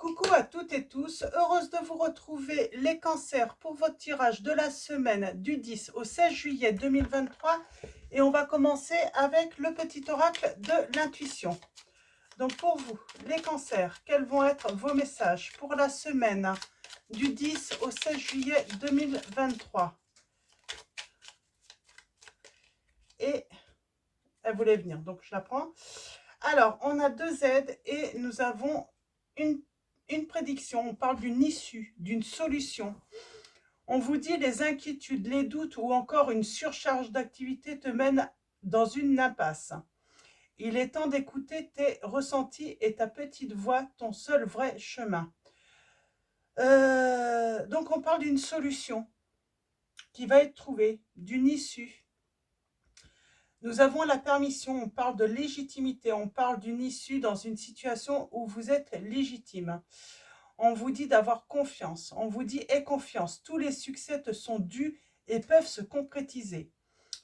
Coucou à toutes et tous, heureuse de vous retrouver les cancers pour votre tirage de la semaine du 10 au 16 juillet 2023 et on va commencer avec le petit oracle de l'intuition. Donc pour vous, les cancers, quels vont être vos messages pour la semaine du 10 au 16 juillet 2023? Et elle voulait venir, donc je la prends. Alors, on a deux aides et nous avons une prédiction. On parle d'une issue, d'une solution. On vous dit les inquiétudes, les doutes ou encore une surcharge d'activité te mènent dans une impasse. Il est temps d'écouter tes ressentis et ta petite voix, ton seul vrai chemin. Donc, on parle d'une solution qui va être trouvée, d'une issue. Nous avons la permission, on parle de légitimité, on parle d'une issue dans une situation où vous êtes légitime. On vous dit d'avoir confiance, on vous dit aie confiance, tous les succès te sont dus et peuvent se concrétiser.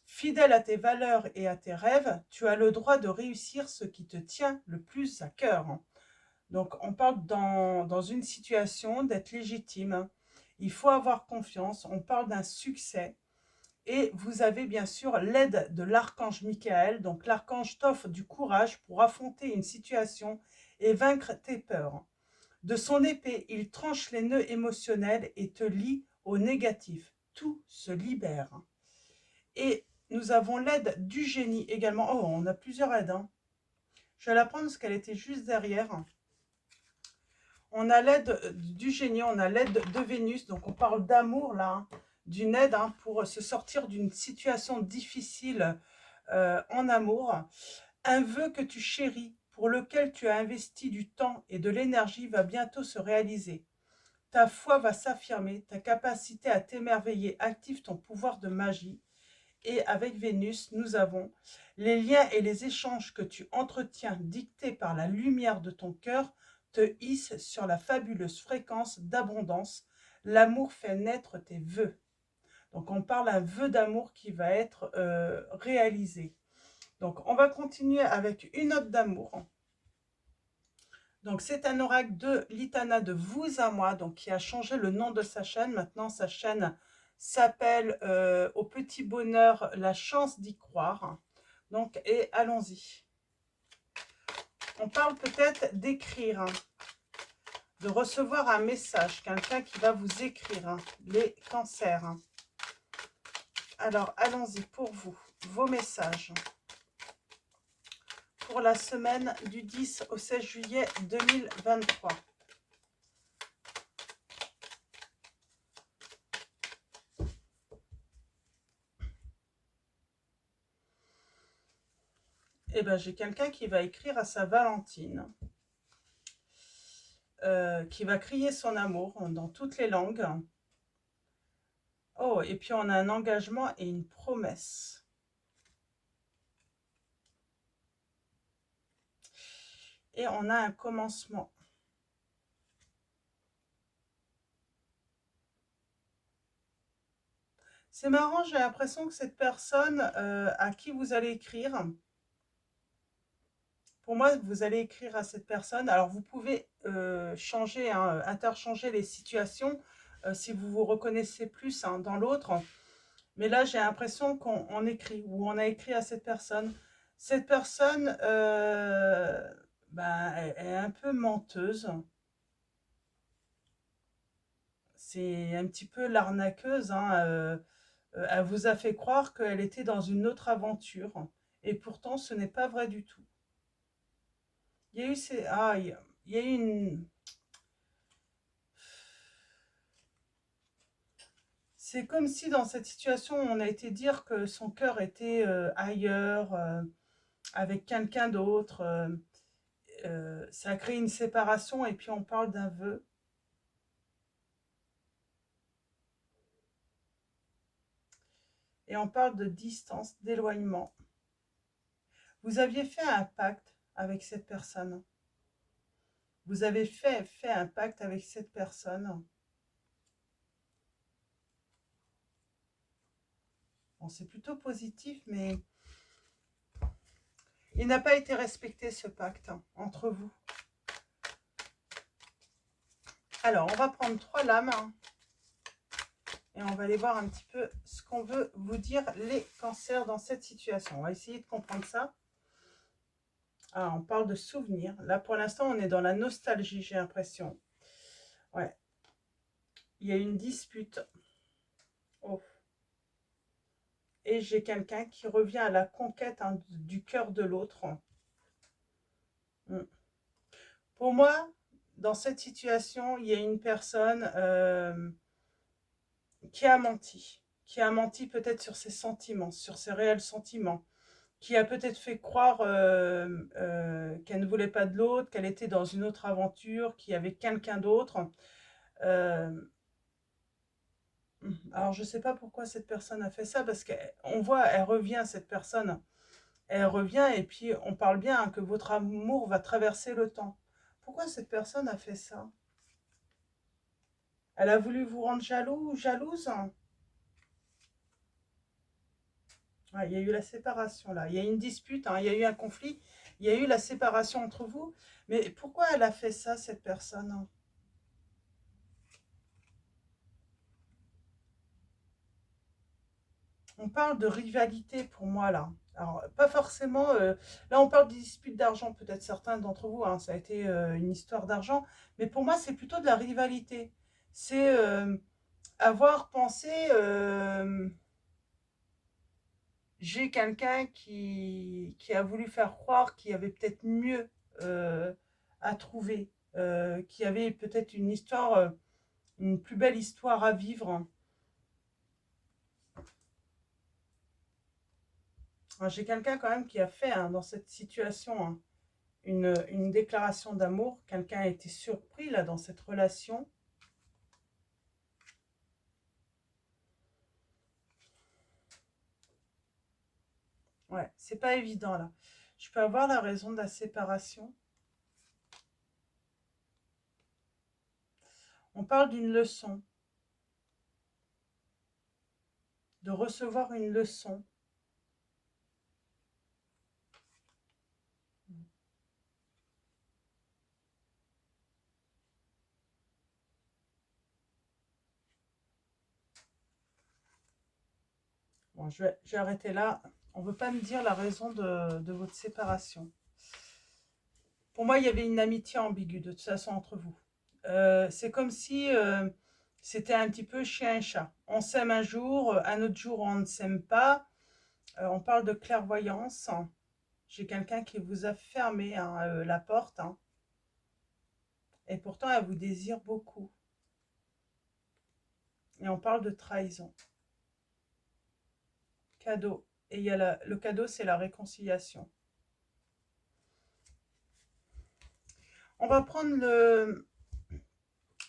Fidèle à tes valeurs et à tes rêves, tu as le droit de réussir ce qui te tient le plus à cœur. Donc on parle dans une situation d'être légitime, il faut avoir confiance, on parle d'un succès. Et vous avez bien sûr l'aide de l'archange Michael. Donc l'archange t'offre du courage pour affronter une situation et vaincre tes peurs. De son épée, il tranche les nœuds émotionnels et te lie au négatif. Tout se libère. Et nous avons l'aide du génie également. Oh, on a plusieurs aides. Je vais la prendre parce qu'elle était juste derrière. On a l'aide du génie, on a l'aide de Vénus. Donc on parle d'amour là, d'une aide pour se sortir d'une situation difficile en amour. Un vœu que tu chéris, pour lequel tu as investi du temps et de l'énergie, va bientôt se réaliser. Ta foi va s'affirmer, ta capacité à t'émerveiller active ton pouvoir de magie. Et avec Vénus, nous avons les liens et les échanges que tu entretiens dictés par la lumière de ton cœur te hissent sur la fabuleuse fréquence d'abondance. L'amour fait naître tes vœux. Donc on parle d'un vœu d'amour qui va être réalisé. Donc on va continuer avec une note d'amour. Donc c'est un oracle de l'Itana de vous à moi, donc qui a changé le nom de sa chaîne. Maintenant sa chaîne s'appelle Au petit bonheur, la chance d'y croire. Donc et allons-y. On parle peut-être d'écrire, de recevoir un message, quelqu'un qui va vous écrire, les cancers. Alors allons-y pour vous, vos messages. Pour la semaine du 10 au 16 juillet 2023. Eh bien, j'ai quelqu'un qui va écrire à sa Valentine, qui va crier son amour dans toutes les langues. Oh, et puis on a un engagement et une promesse. Et on a un commencement. C'est marrant, j'ai l'impression que cette personne à qui vous allez écrire, pour moi, vous allez écrire à cette personne. Alors, vous pouvez changer, interchanger les situations si vous vous reconnaissez plus dans l'autre. Mais là, j'ai l'impression qu'on écrit, ou on a écrit à cette personne. Cette personne, elle est un peu menteuse. C'est un petit peu l'arnaqueuse. Elle vous a fait croire qu'elle était dans une autre aventure. Et pourtant, ce n'est pas vrai du tout. Il y a eu il y a eu une... C'est comme si dans cette situation, on a été dire que son cœur était ailleurs, avec quelqu'un d'autre. Ça a créé une séparation et puis on parle d'un vœu. Et on parle de distance, d'éloignement. Vous aviez fait un pacte avec cette personne. Vous avez fait un pacte avec cette personne. Bon, c'est plutôt positif, mais il n'a pas été respecté ce pacte entre vous. Alors, on va prendre 3 lames hein, et on va aller voir un petit peu ce qu'on veut vous dire les cancers dans cette situation. On va essayer de comprendre ça. Ah, on parle de souvenirs. Là, pour l'instant, on est dans la nostalgie, j'ai l'impression. Ouais. Il y a une dispute. Oh. Et j'ai quelqu'un qui revient à la conquête hein, du cœur de l'autre. Pour moi, dans cette situation, il y a une personne qui a menti. Qui a menti peut-être sur ses sentiments, sur ses réels sentiments. Qui a peut-être fait croire qu'elle ne voulait pas de l'autre, qu'elle était dans une autre aventure, qu'il y avait quelqu'un d'autre. Euh, alors, je ne sais pas pourquoi cette personne a fait ça, parce qu'on voit, elle revient, cette personne. Elle revient et puis on parle bien hein, que votre amour va traverser le temps. Pourquoi cette personne a fait ça? Elle a voulu vous rendre jaloux ou jalouse? Ouais, il y a eu la séparation là. Il y a eu une dispute, hein, il y a eu un conflit, il y a eu la séparation entre vous. Mais pourquoi elle a fait ça, cette personne? On parle de rivalité pour moi là. Alors, pas forcément. Là, on parle de dispute d'argent, peut-être certains d'entre vous, hein, ça a été une histoire d'argent. Mais pour moi, c'est plutôt de la rivalité. C'est avoir pensé. J'ai quelqu'un qui a voulu faire croire qu'il y avait peut-être mieux à trouver, qu'il y avait peut-être une histoire, une plus belle histoire à vivre. J'ai quelqu'un quand même qui a fait hein, dans cette situation hein, une déclaration d'amour. Quelqu'un a été surpris là dans cette relation. Ouais, c'est pas évident là. Je peux avoir la raison de la séparation. On parle d'une leçon, de recevoir une leçon. Bon, je vais arrêter là. On ne veut pas me dire la raison de votre séparation. Pour moi, il y avait une amitié ambiguë de toute façon entre vous. C'est comme si c'était un petit peu chien et chat. On s'aime un jour, un autre jour on ne s'aime pas. On parle de clairvoyance. J'ai quelqu'un qui vous a fermé hein, la porte. Hein, et pourtant, elle vous désire beaucoup. Et on parle de trahison. Cadeau. Et il y a le cadeau, c'est la réconciliation. On va prendre le...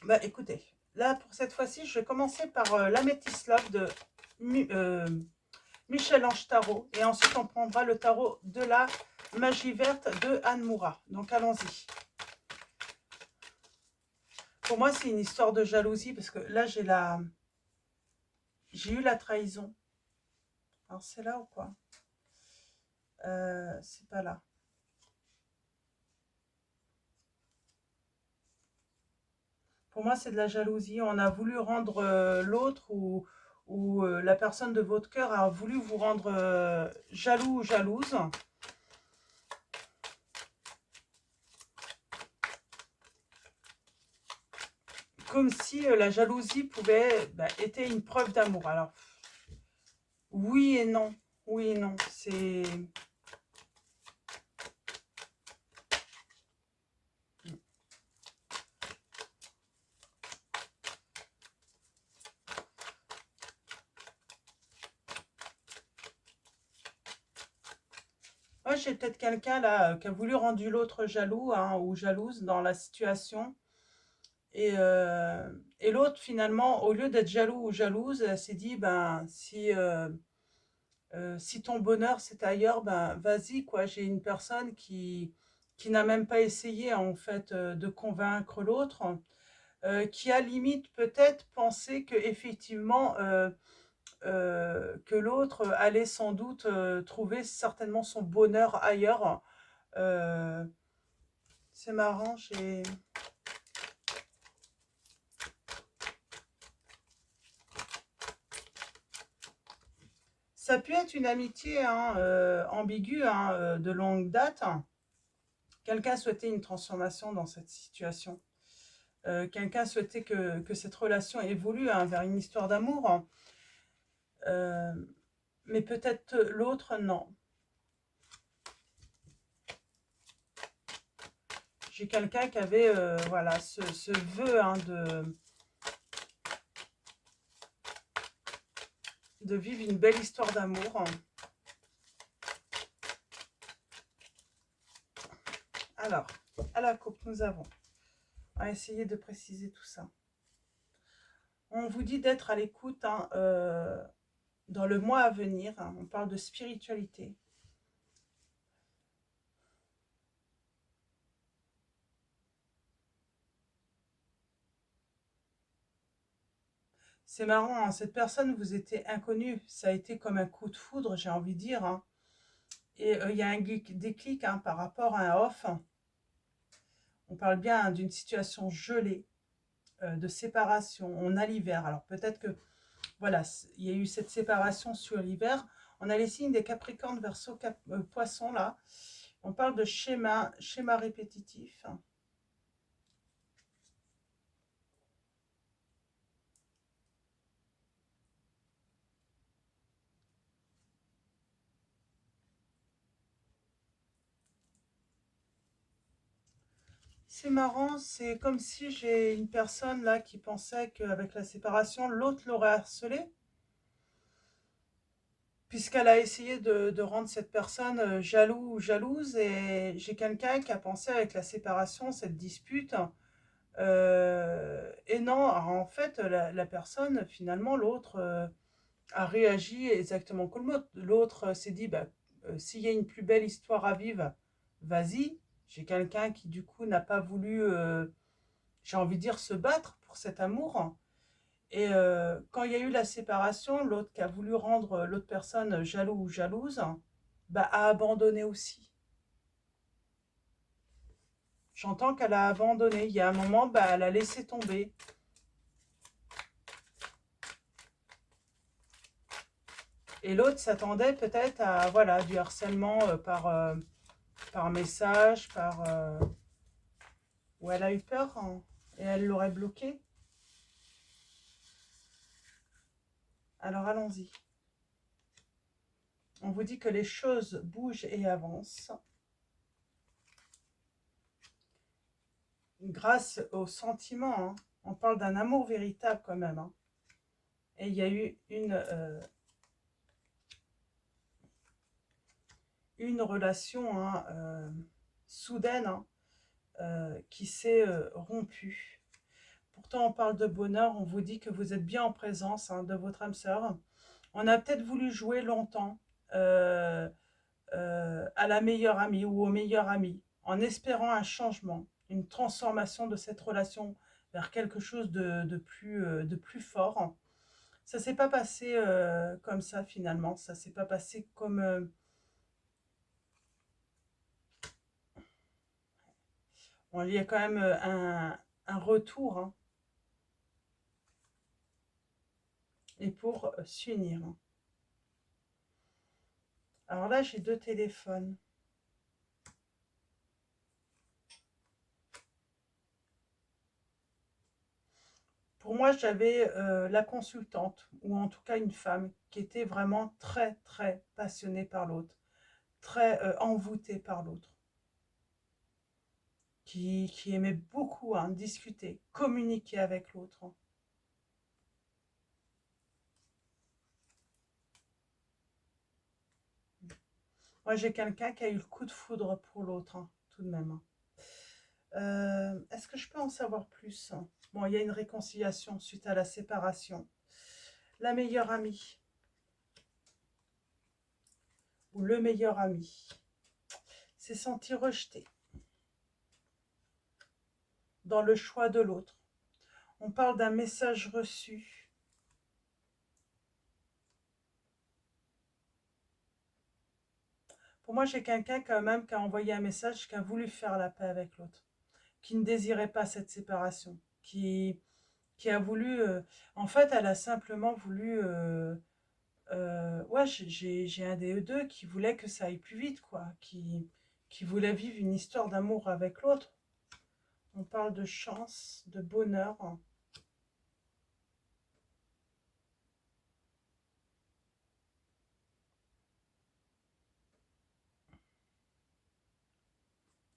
Bah écoutez, là pour cette fois-ci, je vais commencer par l'Améthyste Love de Michel-Ange Tarot. Et ensuite, on prendra le tarot de la magie verte de Anne Moura. Donc allons-y. Pour moi, c'est une histoire de jalousie parce que là, j'ai eu la trahison. Alors c'est là ou quoi? C'est pas là. Pour moi, c'est de la jalousie. On a voulu rendre l'autre ou la personne de votre cœur a voulu vous rendre jaloux ou jalouse. Comme si la jalousie pouvait était une preuve d'amour. Alors, oui et non. Oui et non. C'est... Moi, j'ai peut-être quelqu'un là qui a voulu rendre l'autre jaloux hein, ou jalouse dans la situation. Et l'autre, finalement, au lieu d'être jaloux ou jalouse, elle s'est dit, ben, si ton bonheur c'est ailleurs, ben, vas-y, quoi. J'ai une personne qui n'a même pas essayé, en fait, de convaincre l'autre, qui a limite peut-être pensé que, effectivement, que l'autre allait sans doute trouver certainement son bonheur ailleurs. C'est marrant, j'ai... Ça a pu être une amitié hein, ambiguë, hein, de longue date. Quelqu'un souhaitait une transformation dans cette situation. Quelqu'un souhaitait que cette relation évolue hein, vers une histoire d'amour. Mais peut-être l'autre, non. J'ai quelqu'un qui avait voilà, ce vœu hein, de vivre une belle histoire d'amour. Alors, à la coupe, nous avons. On va essayer de préciser tout ça. On vous dit d'être à l'écoute hein, dans le mois à venir. Hein, on parle de spiritualité. C'est marrant, hein, cette personne vous était inconnue. Ça a été comme un coup de foudre, j'ai envie de dire. Hein. Et il y a un déclic hein, par rapport à un off. On parle bien hein, d'une situation gelée, de séparation. On a l'hiver. Alors peut-être que, voilà, il y a eu cette séparation sur l'hiver. On a les signes des Capricornes, Verseau, Poisson, là. On parle de schéma répétitif. C'est marrant, c'est comme si j'ai une personne là qui pensait qu'avec la séparation, l'autre l'aurait harcelé, puisqu'elle a essayé de rendre cette personne jaloux ou jalouse, et j'ai quelqu'un qui a pensé avec la séparation, cette dispute, et non, en fait, la personne, finalement, l'autre a réagi exactement comme l'autre. L'autre s'est dit, bah, s'il y a une plus belle histoire à vivre, vas-y. J'ai quelqu'un qui, du coup, n'a pas voulu j'ai envie de dire, se battre pour cet amour. Et quand il y a eu la séparation, l'autre qui a voulu rendre l'autre personne jaloux ou jalouse, bah, a abandonné aussi. J'entends qu'elle a abandonné. Il y a un moment, bah, elle a laissé tomber. Et l'autre s'attendait peut-être à voilà, du harcèlement par message, où elle a eu peur hein, et elle l'aurait bloqué. Alors allons-y. On vous dit que les choses bougent et avancent. Grâce aux sentiments, hein. On parle d'un amour véritable quand même. Hein. Et il y a eu une relation hein, soudaine hein, qui s'est rompue. Pourtant, on parle de bonheur, on vous dit que vous êtes bien en présence hein, de votre âme sœur. On a peut-être voulu jouer longtemps à la meilleure amie ou au meilleur ami, en espérant un changement, une transformation de cette relation vers quelque chose de plus fort. Ça s'est pas passé comme ça finalement, ça s'est pas passé comme... il y a quand même un retour, hein, et pour s'unir. Alors là, j'ai deux téléphones. Pour moi, j'avais la consultante, ou en tout cas une femme, qui était vraiment très, très passionnée par l'autre, très envoûtée par l'autre, qui aimait beaucoup hein, discuter, communiquer avec l'autre. Moi, j'ai quelqu'un qui a eu le coup de foudre pour l'autre, hein, tout de même. Est-ce que je peux en savoir plus? Bon, il y a une réconciliation suite à la séparation. La meilleure amie, ou le meilleur ami, s'est senti rejeté dans le choix de l'autre. On parle d'un message reçu. Pour moi, j'ai quelqu'un quand même qui a envoyé un message, qui a voulu faire la paix avec l'autre, qui ne désirait pas cette séparation, qui a voulu... en fait, elle a simplement voulu Ouais, j'ai un des deux qui voulait que ça aille plus vite, quoi, qui voulait vivre une histoire d'amour avec l'autre. On parle de chance, de bonheur.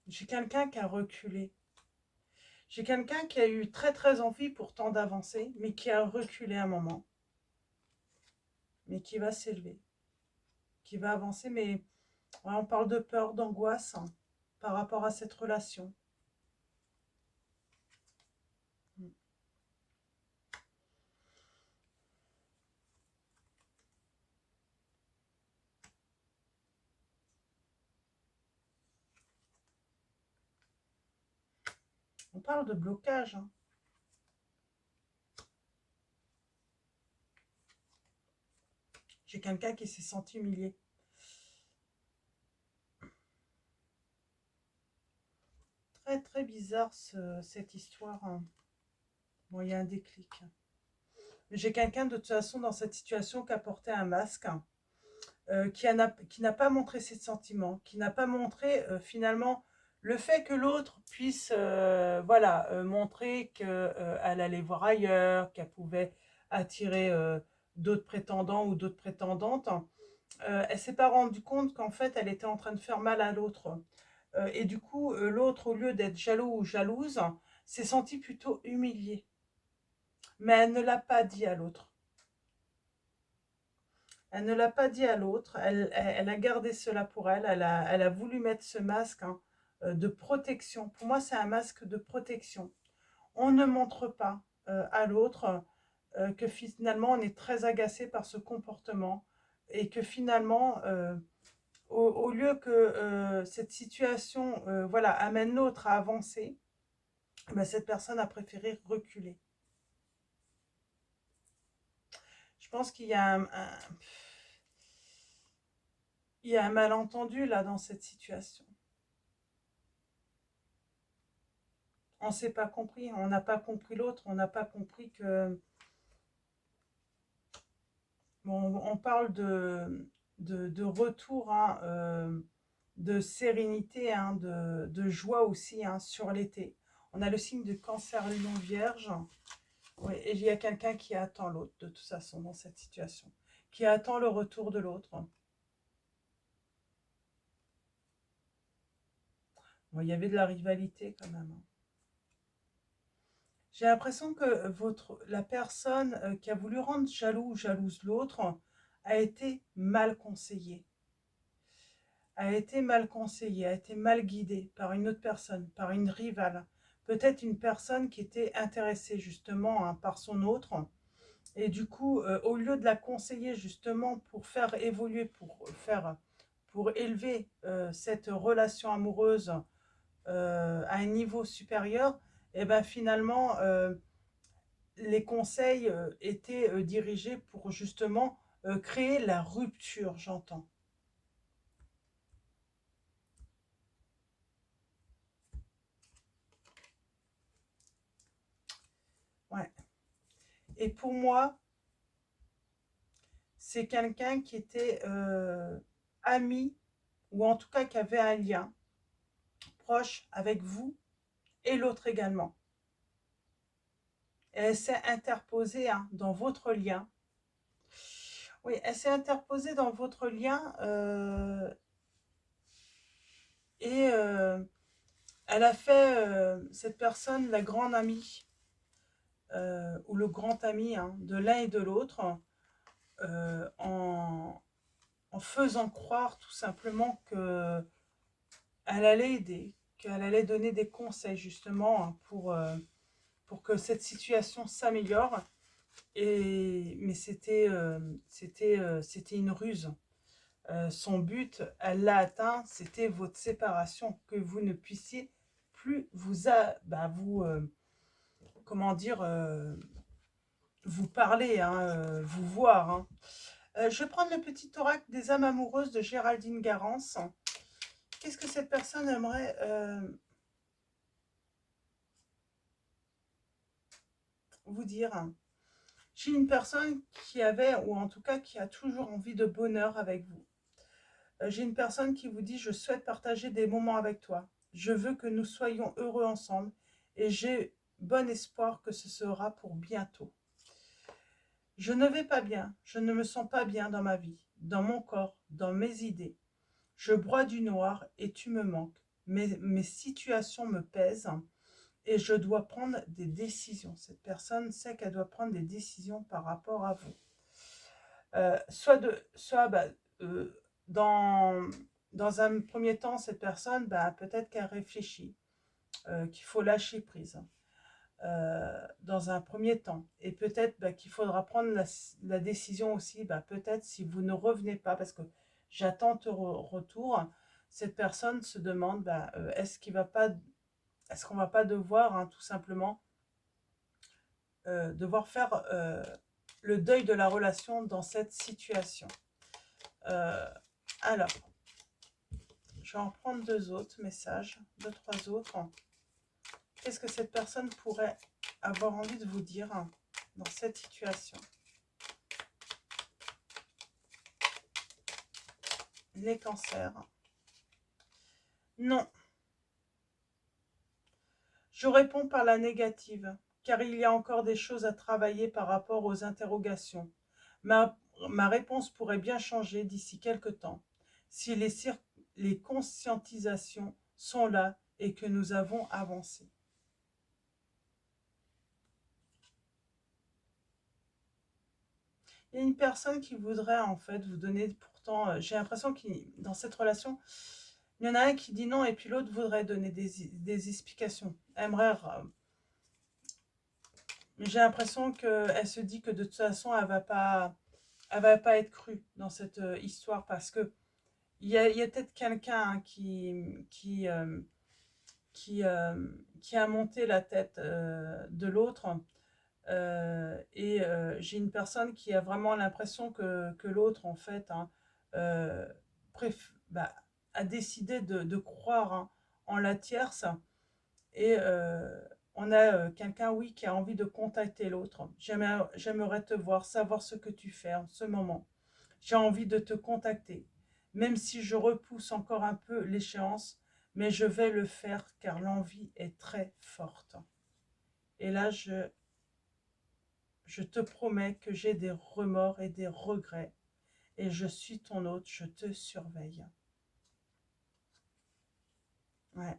J'ai quelqu'un qui a reculé. J'ai quelqu'un qui a eu très très envie pourtant d'avancer, mais qui a reculé un moment, mais qui va s'élever, qui va avancer, mais ouais, on parle de peur, d'angoisse par rapport à cette relation. On parle de blocage. J'ai quelqu'un qui s'est senti humilié. Très très bizarre cette histoire. Bon, il y a un déclic. J'ai quelqu'un de toute façon dans cette situation qui a porté un masque, qui n'a pas montré ses sentiments, qui n'a pas montré finalement le fait que l'autre puisse voilà, montrer qu'elle allait voir ailleurs, qu'elle pouvait attirer d'autres prétendants ou d'autres prétendantes. Elle ne s'est pas rendue compte qu'en fait elle était en train de faire mal à l'autre. Et du coup, l'autre, au lieu d'être jaloux ou jalouse, s'est senti plutôt humiliée. Mais elle ne l'a pas dit à l'autre. Elle ne l'a pas dit à l'autre, elle a gardé cela pour elle, elle a voulu mettre ce masque de protection. Pour moi, c'est un masque de protection. On ne montre pas à l'autre que finalement, on est très agacé par ce comportement et que finalement, au lieu que cette situation voilà, amène l'autre à avancer, ben, cette personne a préféré reculer. Je pense qu'il y a il y a un malentendu là dans cette situation. On ne s'est pas compris, on n'a pas compris l'autre, on n'a pas compris que... Bon, on parle de retour, hein, de sérénité, hein, de joie aussi hein, sur l'été. On a le signe de cancer lion vierge. Oui, et il y a quelqu'un qui attend l'autre de toute façon dans cette situation, qui attend le retour de l'autre. Bon, il y avait de la rivalité quand même. J'ai l'impression que la personne qui a voulu rendre jaloux ou jalouse l'autre a été mal conseillée. A été mal conseillée, a été mal guidée par une autre personne, par une rivale. Peut-être une personne qui était intéressée justement hein, par son autre. Et du coup, au lieu de la conseiller justement pour faire évoluer, pour élever cette relation amoureuse à un niveau supérieur, et ben finalement, les conseils étaient dirigés pour justement créer la rupture, j'entends. Ouais. Et pour moi, c'est quelqu'un qui était ami, ou en tout cas qui avait un lien proche avec vous et l'autre également. Et elle s'est interposée hein, dans votre lien. Oui, elle s'est interposée dans votre lien et elle a fait cette personne la grande amie ou le grand ami hein, de l'un et de l'autre en faisant croire tout simplement que elle allait aider, qu'elle allait donner des conseils justement hein, pour que cette situation s'améliore. Mais c'était une ruse. Son but, elle l'a atteint, c'était votre séparation, que vous ne puissiez plus comment dire, vous parler, hein, vous voir. Hein. Je vais prendre le petit oracle des âmes amoureuses de Géraldine Garance. Qu'est-ce que cette personne aimerait vous dire? J'ai une personne qui avait, ou en tout cas qui a toujours envie de bonheur avec vous. J'ai une personne qui vous dit: je souhaite partager des moments avec toi. Je veux que nous soyons heureux ensemble et j'ai bon espoir que ce sera pour bientôt. Je ne vais pas bien, je ne me sens pas bien dans ma vie, dans mon corps, dans mes idées. Je broie du noir et tu me manques. Mes situations me pèsent et je dois prendre des décisions. Cette personne sait qu'elle doit prendre des décisions par rapport à vous. Soit dans, dans un premier temps, cette personne, peut-être qu'elle réfléchit, qu'il faut lâcher prise dans un premier temps. Et peut-être qu'il faudra prendre la décision aussi, peut-être si vous ne revenez pas, parce que j'attends ton retour, cette personne se demande, est-ce qu'on va pas devoir, tout simplement, devoir faire le deuil de la relation dans cette situation. Alors, je vais en prendre deux autres messages, deux, trois autres. Qu'est-ce que cette personne pourrait avoir envie de vous dire dans cette situation? Les cancers. Non. Je réponds par la négative, car il y a encore des choses à travailler par rapport aux interrogations. Ma réponse pourrait bien changer d'ici quelque temps, si les conscientisations sont là et que nous avons avancé. Il y a une personne qui voudrait en fait vous donner, pourtant j'ai l'impression que dans cette relation, il y en a un qui dit non et puis l'autre voudrait donner des explications. Mais j'ai l'impression qu'elle se dit que de toute façon elle va pas être crue dans cette histoire, parce que il y a peut-être quelqu'un qui a monté la tête de l'autre. J'ai une personne qui a vraiment l'impression que l'autre, en fait, euh, a décidé de croire en la tierce. Et on a quelqu'un, oui, qui a envie de contacter l'autre. J'aimerais te voir, savoir ce que tu fais en ce moment. J'ai envie de te contacter, même si je repousse encore un peu l'échéance, mais je vais le faire car l'envie est très forte. Et là, je te promets que j'ai des remords et des regrets, et je suis ton hôte, je te surveille. Ouais.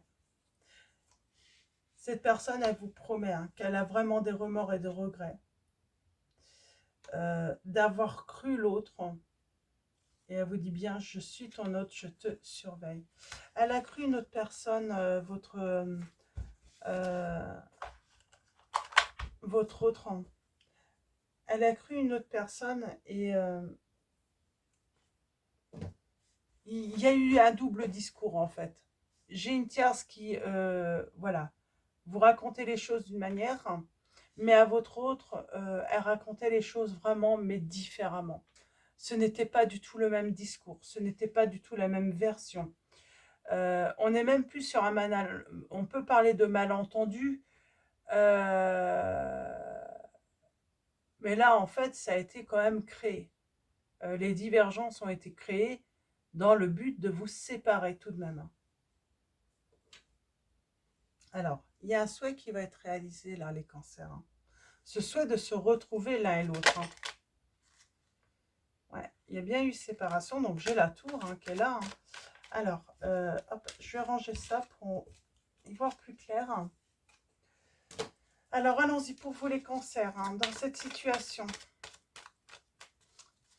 Cette personne, elle vous promet qu'elle a vraiment des remords et des regrets, d'avoir cru l'autre, et elle vous dit bien: je suis ton hôte, je te surveille. Elle a cru une autre personne, votre autre. Elle a cru une autre personne et il y a eu un double discours en fait. J'ai une tierce qui, voilà, vous racontez les choses d'une manière, mais à votre autre, elle racontait les choses vraiment, mais différemment. Ce n'était pas du tout le même discours, ce n'était pas du tout la même version. On est même plus sur on peut parler de malentendu, mais là, en fait, ça a été quand même créé. Les divergences ont été créées dans le but de vous séparer tout de même. Alors, il y a un souhait qui va être réalisé là, les cancers. Ce souhait de se retrouver l'un et l'autre. Ouais, il y a bien eu séparation, donc j'ai la tour qui est là. Alors, hop, je vais ranger ça pour y voir plus clair. Alors, allons-y pour vous les cancers. Dans cette situation,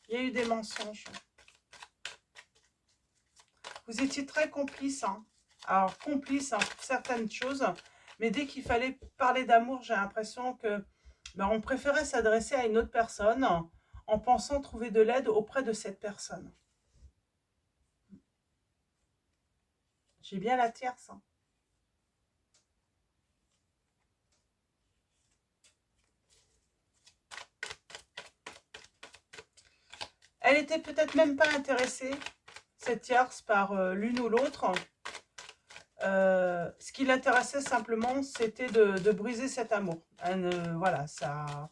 il y a eu des mensonges. Vous étiez très complice. Alors, complice pour certaines choses, mais dès qu'il fallait parler d'amour, j'ai l'impression que on préférait s'adresser à une autre personne en pensant trouver de l'aide auprès de cette personne. J'ai bien la tierce. Elle était peut-être même pas intéressée, cette tierce, par l'une ou l'autre. Ce qui l'intéressait simplement, c'était de briser cet amour. Voilà, ça.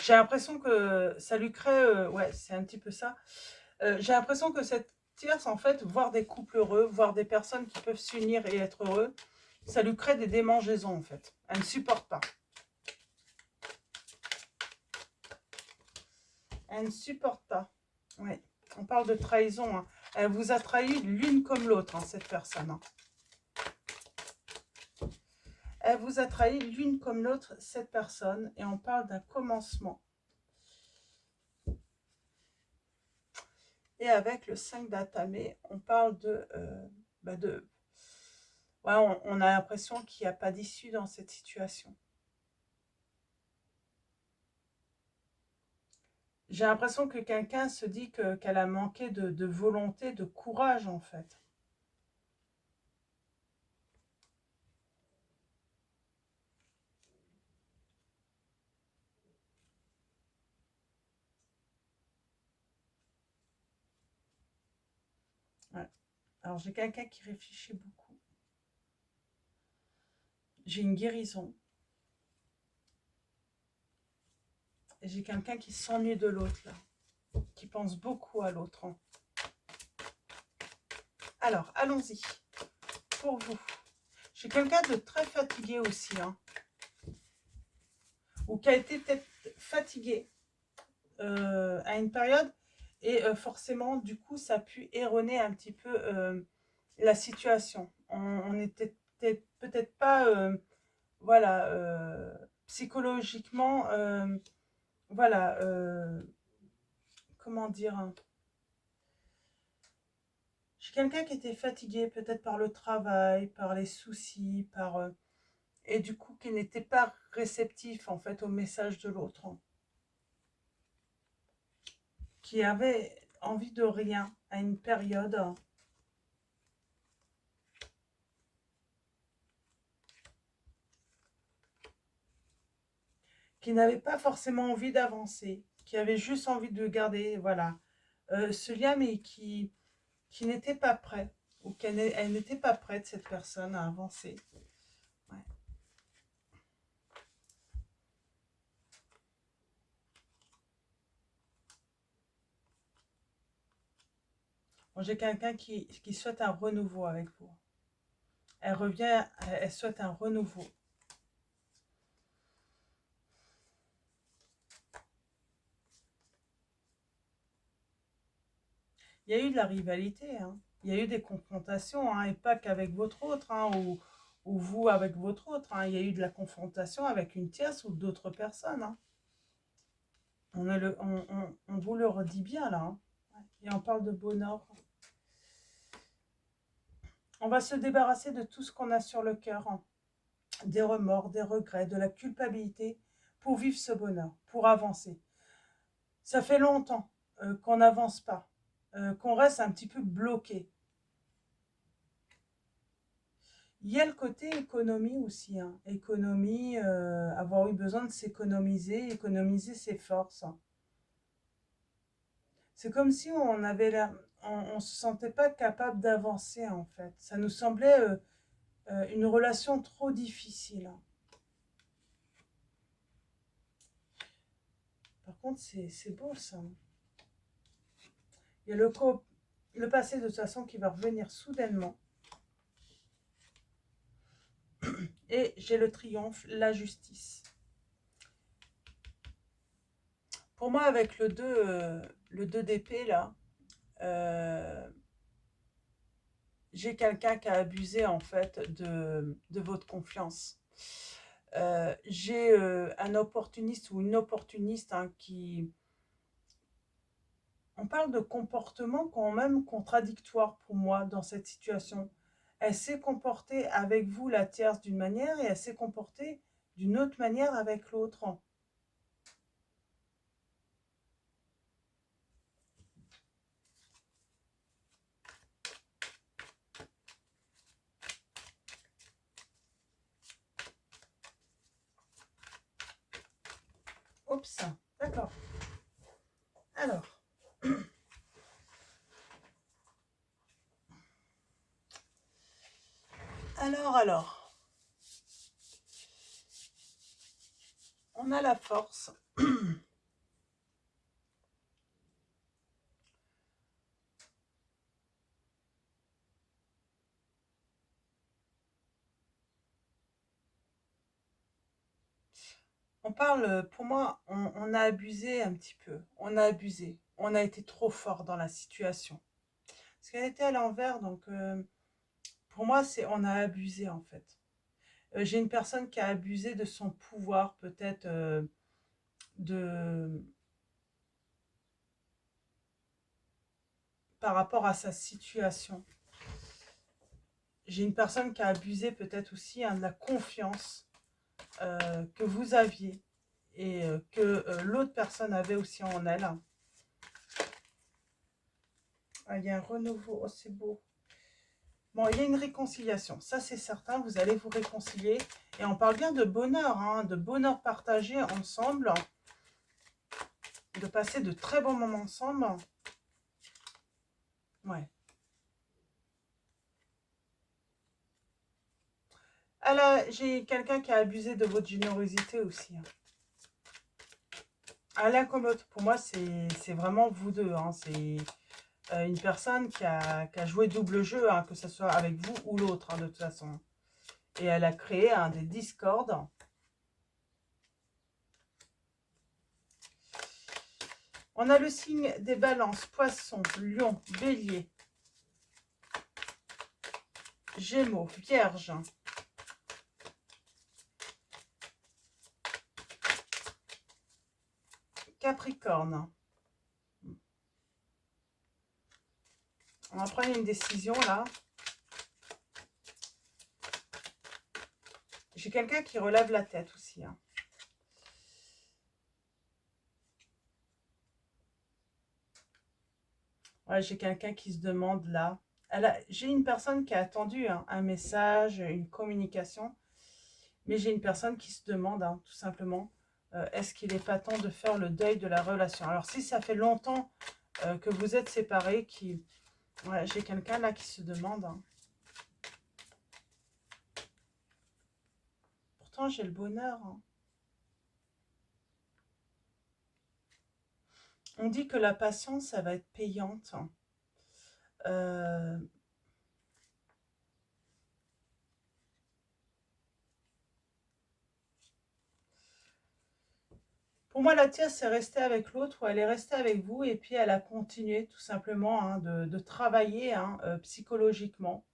J'ai l'impression que ça lui crée... ouais, c'est un petit peu ça. J'ai l'impression que cette tierce, en fait, voir des couples heureux, voir des personnes qui peuvent s'unir et être heureux, ça lui crée des démangeaisons, en fait. Elle ne supporte pas. Elle ne supporte pas. Oui, on parle de trahison. Hein. Elle vous a trahi l'une comme l'autre, hein, cette personne. Hein. Elle vous a trahi l'une comme l'autre, cette personne. Et on parle d'un commencement. Et avec le 5 d'Atamé, on parle de... ouais, on a l'impression qu'il n'y a pas d'issue dans cette situation. J'ai l'impression que quelqu'un se dit qu'elle a manqué de volonté, de courage, en fait. Ouais. Alors, j'ai quelqu'un qui réfléchit beaucoup. J'ai une guérison. Et j'ai quelqu'un qui s'ennuie de l'autre, là. Qui pense beaucoup à l'autre. Hein. Alors, allons-y. Pour vous. J'ai quelqu'un de très fatigué aussi. Hein. Ou qui a été peut-être fatigué à une période. Et forcément, du coup, ça a pu erroner un petit peu la situation. On n'était peut-être pas... voilà, psychologiquement, voilà, comment dire, hein. J'ai quelqu'un qui était fatigué peut-être par le travail, par les soucis, et du coup qui n'était pas réceptif en fait au message de l'autre, hein. Qui avait envie de rien à une période, hein. Qui n'avait pas forcément envie d'avancer, qui avait juste envie de garder, voilà, ce lien, mais qui n'était pas prêt, ou qu'elle elle n'était pas prête, cette personne, à avancer. Ouais. Bon, j'ai quelqu'un qui souhaite un renouveau avec vous. Elle revient, elle souhaite un renouveau. Il y a eu de la rivalité, hein. Il y a eu des confrontations, hein, et pas qu'avec votre autre, hein, ou vous avec votre autre. Hein. Il y a eu de la confrontation avec une tierce ou d'autres personnes. Hein. On vous le redit bien là. Hein. Et on parle de bonheur. On va se débarrasser de tout ce qu'on a sur le cœur. Hein. Des remords, des regrets, de la culpabilité pour vivre ce bonheur, pour avancer. Ça fait longtemps qu'on n'avance pas, qu'on reste un petit peu bloqué. Il y a le côté économie aussi, hein. Économie, avoir eu besoin de s'économiser, économiser ses forces. Hein. C'est comme si on avait l'air, on se sentait pas capable d'avancer en fait. Ça nous semblait une relation trop difficile. Hein. Par contre, c'est beau ça. Il y a le passé de toute façon qui va revenir soudainement. Et j'ai le triomphe, la justice. Pour moi, avec le 2 d'épée, là, euh, j'ai quelqu'un qui a abusé, en fait, de votre confiance. J'ai un opportuniste ou une opportuniste hein, qui... On parle de comportement quand même contradictoire pour moi dans cette situation. Elle s'est comportée avec vous, la tierce, d'une manière, et elle s'est comportée d'une autre manière avec l'autre. Oups, d'accord. Alors, alors, on a la force. On parle, pour moi, on a abusé un petit peu. On a abusé. On a été trop fort dans la situation. Parce qu'elle était à l'envers, donc pour moi, c'est on a abusé en fait. J'ai une personne qui a abusé de son pouvoir, peut-être de par rapport à sa situation. J'ai une personne qui a abusé peut-être aussi de la confiance que vous aviez et que l'autre personne avait aussi en elle. Ah, il y a un renouveau, oh, c'est beau. Bon, il y a une réconciliation, ça c'est certain, vous allez vous réconcilier. Et on parle bien de bonheur partagé ensemble, de passer de très bons moments ensemble. Ouais. J'ai quelqu'un qui a abusé de votre générosité aussi. À l'un comme l'autre, pour moi, c'est vraiment vous deux. C'est une personne qui a joué double jeu, que ce soit avec vous ou l'autre, de toute façon. Et elle a créé des discords. On a le signe des balances, poisson, lion, bélier, gémeaux, vierge. Capricorne. On va prendre une décision là. J'ai quelqu'un qui relève la tête aussi. Ouais, j'ai quelqu'un qui se demande là. J'ai une personne qui a attendu un message, une communication. Mais j'ai une personne qui se demande tout simplement, est-ce qu'il n'est pas temps de faire le deuil de la relation? Alors si ça fait longtemps que vous êtes séparés, ouais, j'ai quelqu'un là qui se demande. Pourtant j'ai le bonheur. On dit que la patience, ça va être payante. Euh, Pour moi, la tierce, c'est rester avec l'autre, ou elle est restée avec vous, et puis elle a continué tout simplement de travailler psychologiquement.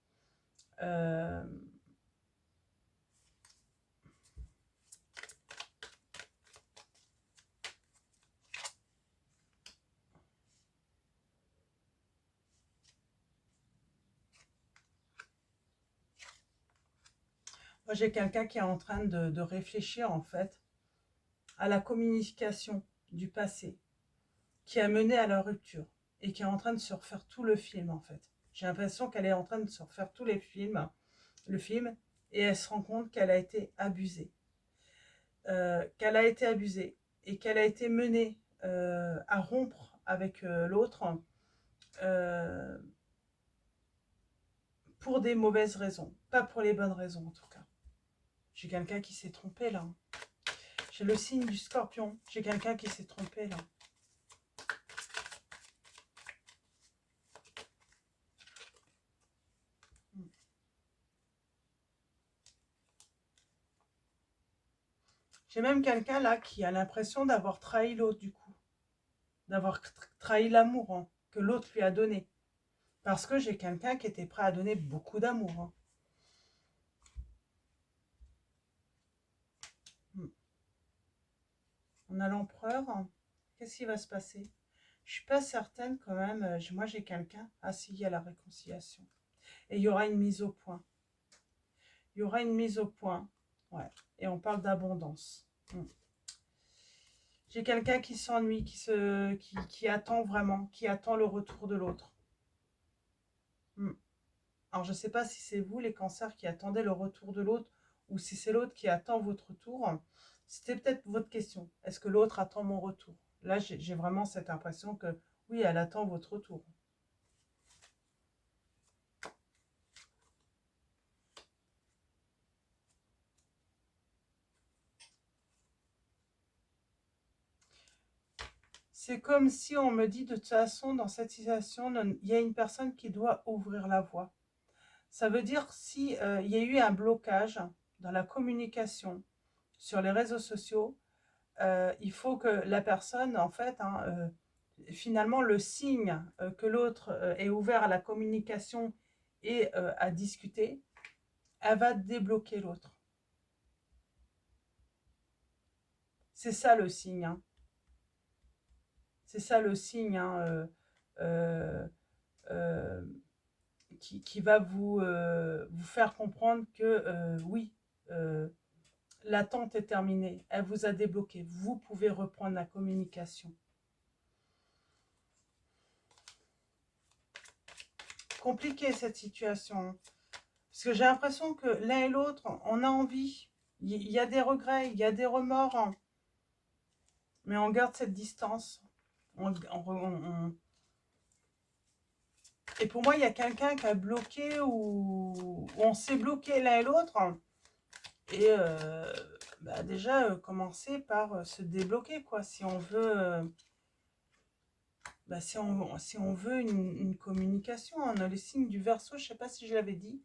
Euh, Moi, j'ai quelqu'un qui est en train de réfléchir, en fait, à la communication du passé, qui a mené à la rupture, et qui est en train de se refaire tout le film, en fait. J'ai l'impression qu'elle est en train de se refaire tous les films, le film, et elle se rend compte qu'elle a été abusée. Et qu'elle a été menée à rompre avec l'autre euh, pour des mauvaises raisons, pas pour les bonnes raisons en tout cas. J'ai quelqu'un qui s'est trompé là. J'ai le signe du scorpion, j'ai quelqu'un qui s'est trompé là. J'ai même quelqu'un là qui a l'impression d'avoir trahi l'autre du coup, d'avoir trahi l'amour que l'autre lui a donné. Parce que j'ai quelqu'un qui était prêt à donner beaucoup d'amour. On a l'empereur. Qu'est-ce qui va se passer? Je suis pas certaine quand même. Moi, j'ai quelqu'un. Ah si, il y a la réconciliation. Et il y aura une mise au point. Il y aura une mise au point. Ouais. Et on parle d'abondance. J'ai quelqu'un qui s'ennuie, qui attend vraiment, qui attend le retour de l'autre. Alors, je ne sais pas si c'est vous, les cancers, qui attendez le retour de l'autre, ou si c'est l'autre qui attend votre retour. C'était peut-être votre question. Est-ce que l'autre attend mon retour? Là, j'ai vraiment cette impression que oui, elle attend votre retour. C'est comme si on me dit de toute façon, dans cette situation, il y a une personne qui doit ouvrir la voie. Ça veut dire si il y a eu un blocage dans la communication sur les réseaux sociaux, il faut que la personne, en fait, hein, finalement, le signe que l'autre est ouvert à la communication et à discuter, elle va débloquer l'autre. C'est ça le signe. Hein. C'est ça le signe hein, euh, euh, qui va vous faire comprendre que oui, l'attente est terminée. Elle vous a débloqué. Vous pouvez reprendre la communication. Compliqué cette situation. Parce que j'ai l'impression que l'un et l'autre, on a envie. Il y a des regrets, il y a des remords. Hein. Mais on garde cette distance. Et pour moi, il y a quelqu'un qui a bloqué ou on s'est bloqué l'un et l'autre. Et bah déjà, commencer par se débloquer, quoi. Si on veut, si on veut une communication, on a les signes du Verseau, je ne sais pas si je l'avais dit.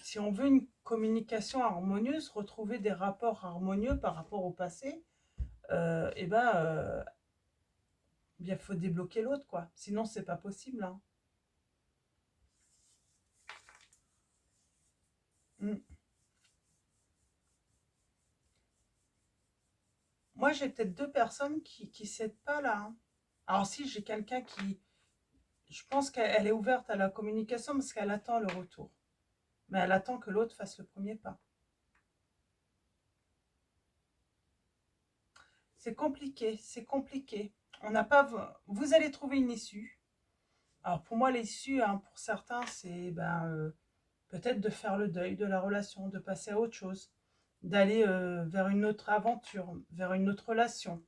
Si on veut une communication harmonieuse, retrouver des rapports harmonieux par rapport au passé, et ben, il faut débloquer l'autre, quoi. Sinon, c'est pas possible. Hein. Mm. Moi, j'ai peut-être deux personnes qui ne s'aident pas là. Hein. Alors si j'ai quelqu'un qui... Je pense qu'elle est ouverte à la communication parce qu'elle attend le retour. Mais elle attend que l'autre fasse le premier pas. C'est compliqué, c'est compliqué. On n'a pas... Vous allez trouver une issue. Alors pour moi, l'issue, hein, pour certains, c'est peut-être de faire le deuil de la relation, de passer à autre chose, d'aller vers une autre aventure, vers une autre relation.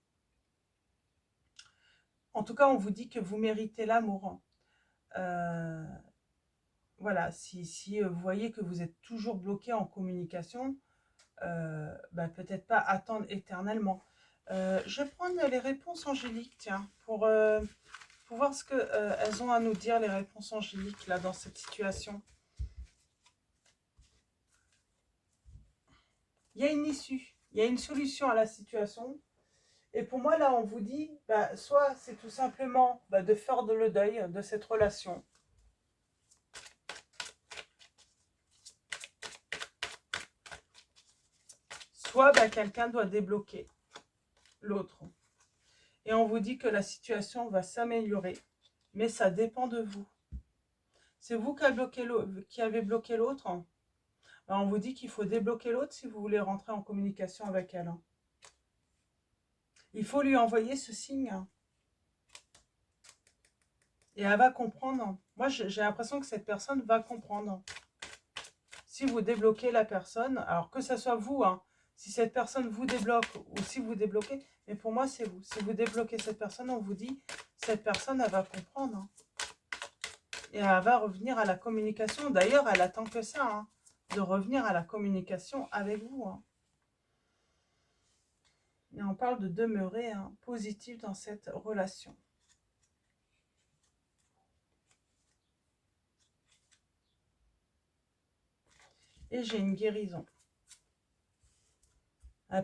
En tout cas, on vous dit que vous méritez l'amour. Voilà, si vous voyez que vous êtes toujours bloqué en communication, peut-être pas attendre éternellement. Je vais prendre les réponses angéliques, tiens, pour voir ce qu'elles ont à nous dire, les réponses angéliques, là, dans cette situation. Il y a une issue, il y a une solution à la situation. Et pour moi, là, on vous dit, soit c'est tout simplement de faire le deuil de cette relation. Soit quelqu'un doit débloquer l'autre. Et on vous dit que la situation va s'améliorer, mais ça dépend de vous. C'est vous qui avez bloqué l'autre. On vous dit qu'il faut débloquer l'autre si vous voulez rentrer en communication avec elle. Il faut lui envoyer ce signe. Et elle va comprendre. Moi, j'ai l'impression que cette personne va comprendre. Si vous débloquez la personne, alors que ce soit vous, hein, si cette personne vous débloque ou si vous débloquez, mais pour moi, c'est vous. Si vous débloquez cette personne, on vous dit, cette personne, elle va comprendre. Hein. Et elle va revenir à la communication. D'ailleurs, elle attend que ça, hein, de revenir à la communication avec vous. Hein. Et on parle de demeurer positif dans cette relation. Et j'ai une guérison.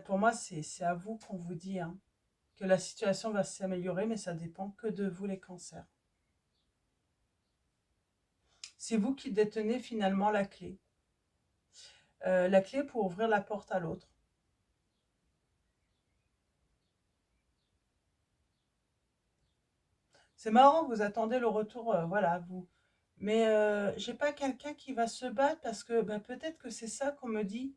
Pour moi, c'est à vous qu'on vous dit que la situation va s'améliorer, mais ça dépend que de vous les cancers. C'est vous qui détenez finalement la clé. La clé pour ouvrir la porte à l'autre. C'est marrant, vous attendez le retour, voilà, vous. Mais j'ai pas quelqu'un qui va se battre parce que peut-être que c'est ça qu'on me dit.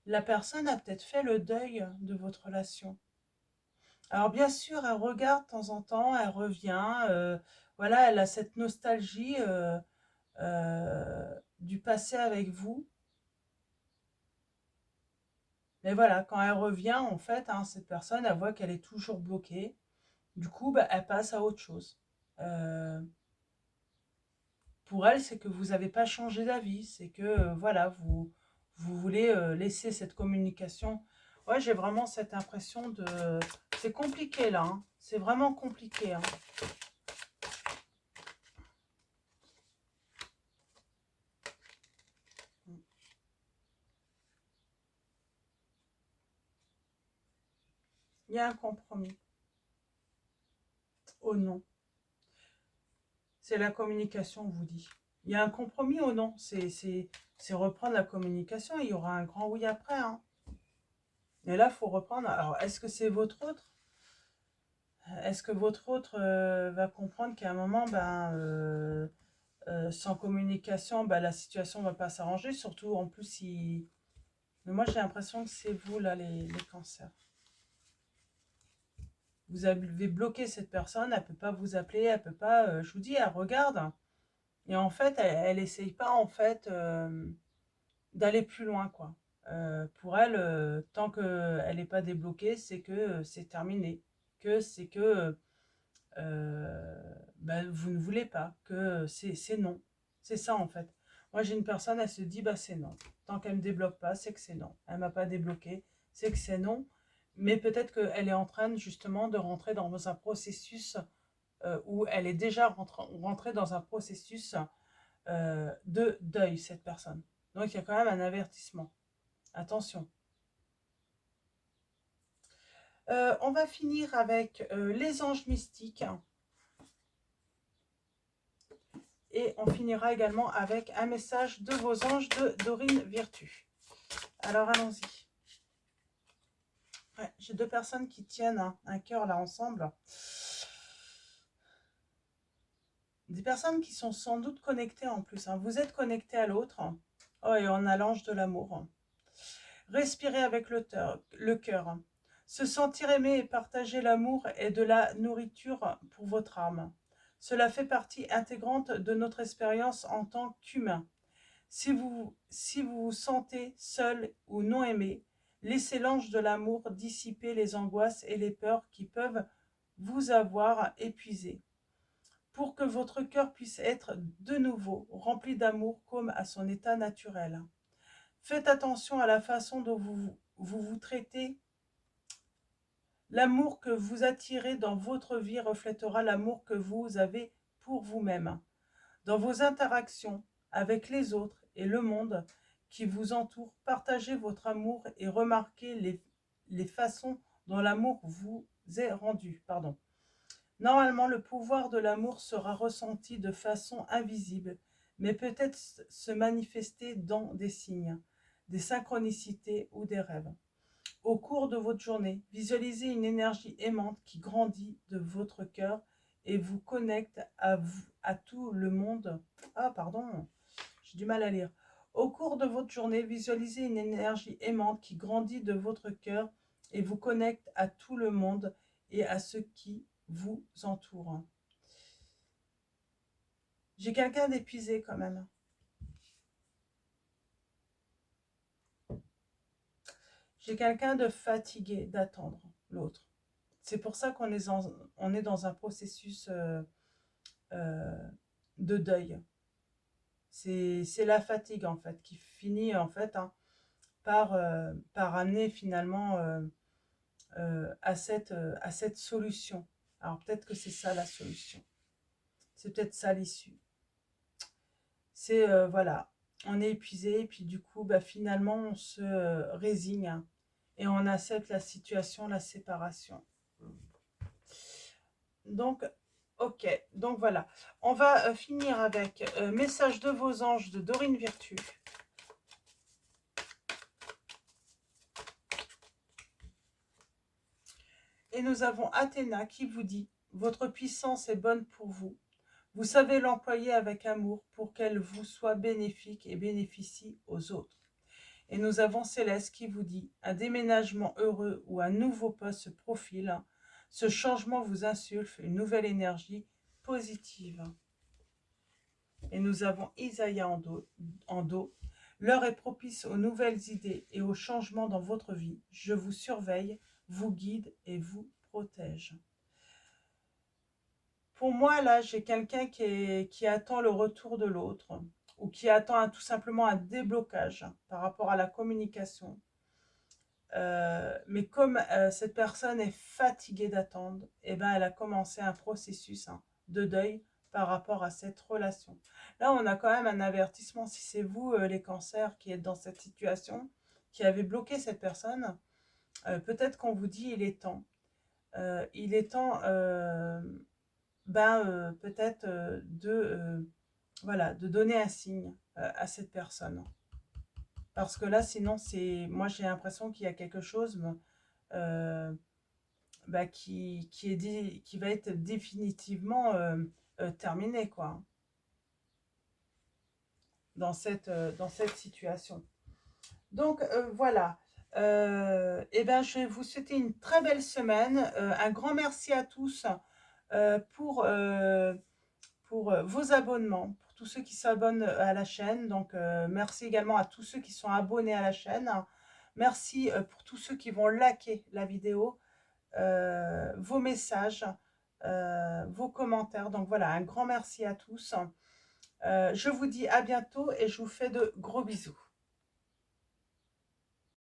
La personne a peut-être fait le deuil de votre relation. Alors bien sûr, elle regarde de temps en temps, elle revient, voilà, elle a cette nostalgie du passé avec vous. Mais voilà, quand elle revient, en fait, cette personne, elle voit qu'elle est toujours bloquée. Du coup, elle passe à autre chose. Euh, pour elle, c'est que vous n'avez pas changé d'avis, c'est que voilà, vous voulez laisser cette communication. Ouais, j'ai vraiment cette impression de... C'est compliqué là, hein. C'est vraiment compliqué. Hein. Il y a un compromis. Oh non. C'est la communication, on vous dit. Il y a un compromis ou non? C'est reprendre la communication. Il y aura un grand oui après. Hein. Mais là, il faut reprendre. Alors, est-ce que c'est votre autre? Est-ce que votre autre va comprendre qu'à un moment, sans communication, la situation ne va pas s'arranger? Surtout, en plus, si... Mais moi, j'ai l'impression que c'est vous, là, les cancers. Vous avez bloqué cette personne, elle ne peut pas vous appeler, elle ne peut pas... je vous dis, elle regarde. Et en fait, elle essaye pas, en fait, d'aller plus loin, quoi. Pour elle, tant qu'elle n'est pas débloquée, c'est que c'est terminé. Que c'est que vous ne voulez pas, que c'est non. C'est ça, en fait. Moi, j'ai une personne, elle se dit, c'est non. Tant qu'elle ne me débloque pas, c'est que c'est non. Elle ne m'a pas débloqué, c'est que c'est non. Mais peut-être qu'elle est en train, justement, de rentrer dans un processus où elle est déjà rentrée dans un processus de deuil, cette personne. Donc, il y a quand même un avertissement. Attention. On va finir avec les anges mystiques. Et on finira également avec un message de vos anges de Dorine Virtue. Alors, allons-y. Ouais, j'ai deux personnes qui tiennent un cœur là ensemble. Des personnes qui sont sans doute connectées en plus. Hein. Vous êtes connectés à l'autre. Oh, et on a l'ange de l'amour. Respirez avec le cœur. Se sentir aimé et partager l'amour est de la nourriture pour votre âme. Cela fait partie intégrante de notre expérience en tant qu'humain. Si vous vous sentez seul ou non aimé, laissez l'ange de l'amour dissiper les angoisses et les peurs qui peuvent vous avoir épuisé. Pour que votre cœur puisse être de nouveau rempli d'amour comme à son état naturel. Faites attention à la façon dont vous traitez. L'amour que vous attirez dans votre vie reflètera l'amour que vous avez pour vous-même. Dans vos interactions avec les autres et le monde qui vous entoure, partagez votre amour et remarquez les façons dont l'amour vous est rendu. Normalement, le pouvoir de l'amour sera ressenti de façon invisible, mais peut-être se manifester dans des signes, des synchronicités ou des rêves. Au cours de votre journée, visualisez une énergie aimante qui grandit de votre cœur et vous connecte à tout le monde. Ah, pardon, j'ai du mal à lire. Au cours de votre journée, visualisez une énergie aimante qui grandit de votre cœur et vous connecte à tout le monde et à ceux qui vous entourent. J'ai quelqu'un d'épuisé quand même. J'ai quelqu'un de fatigué d'attendre l'autre. C'est pour ça qu'on est dans un processus de deuil. C'est la fatigue en fait qui finit en fait par amener finalement à cette solution. Alors peut-être que c'est ça la solution. C'est peut-être ça l'issue. C'est voilà, on est épuisé et puis du coup finalement on se résigne hein, et on accepte la situation, la séparation. Donc ok, donc voilà. On va finir avec message de vos anges de Dorine Virtue. Et nous avons Athéna qui vous dit « Votre puissance est bonne pour vous. Vous savez l'employer avec amour pour qu'elle vous soit bénéfique et bénéficie aux autres. » Et nous avons Céleste qui vous dit « Un déménagement heureux ou un nouveau poste se profile. Ce changement vous insuffle une nouvelle énergie positive. » Et nous avons Isaïa en dos. « L'heure est propice aux nouvelles idées et aux changements dans votre vie. Je vous surveille, vous guide et vous protège. » Pour moi, là, j'ai quelqu'un qui attend le retour de l'autre ou qui attend tout simplement un déblocage par rapport à la communication. Mais comme cette personne est fatiguée d'attendre, elle a commencé un processus de deuil par rapport à cette relation. Là, on a quand même un avertissement. Si c'est vous, les cancers, qui êtes dans cette situation, qui avez bloqué cette personne, peut-être qu'on vous dit il est temps. il est temps peut-être voilà, de donner un signe à cette personne. Parce que là, sinon, moi j'ai l'impression qu'il y a quelque chose euh, qui va être définitivement terminé, quoi, dans cette situation. Donc voilà. Et ben, je vais vous souhaiter une très belle semaine. Un grand merci à tous euh, pour, euh, pour vos abonnements, pour tous ceux qui s'abonnent à la chaîne. Donc merci également à tous ceux qui sont abonnés à la chaîne. Merci pour tous ceux qui vont liker la vidéo, vos messages, vos commentaires. Donc voilà, un grand merci à tous. Je vous dis à bientôt et je vous fais de gros bisous.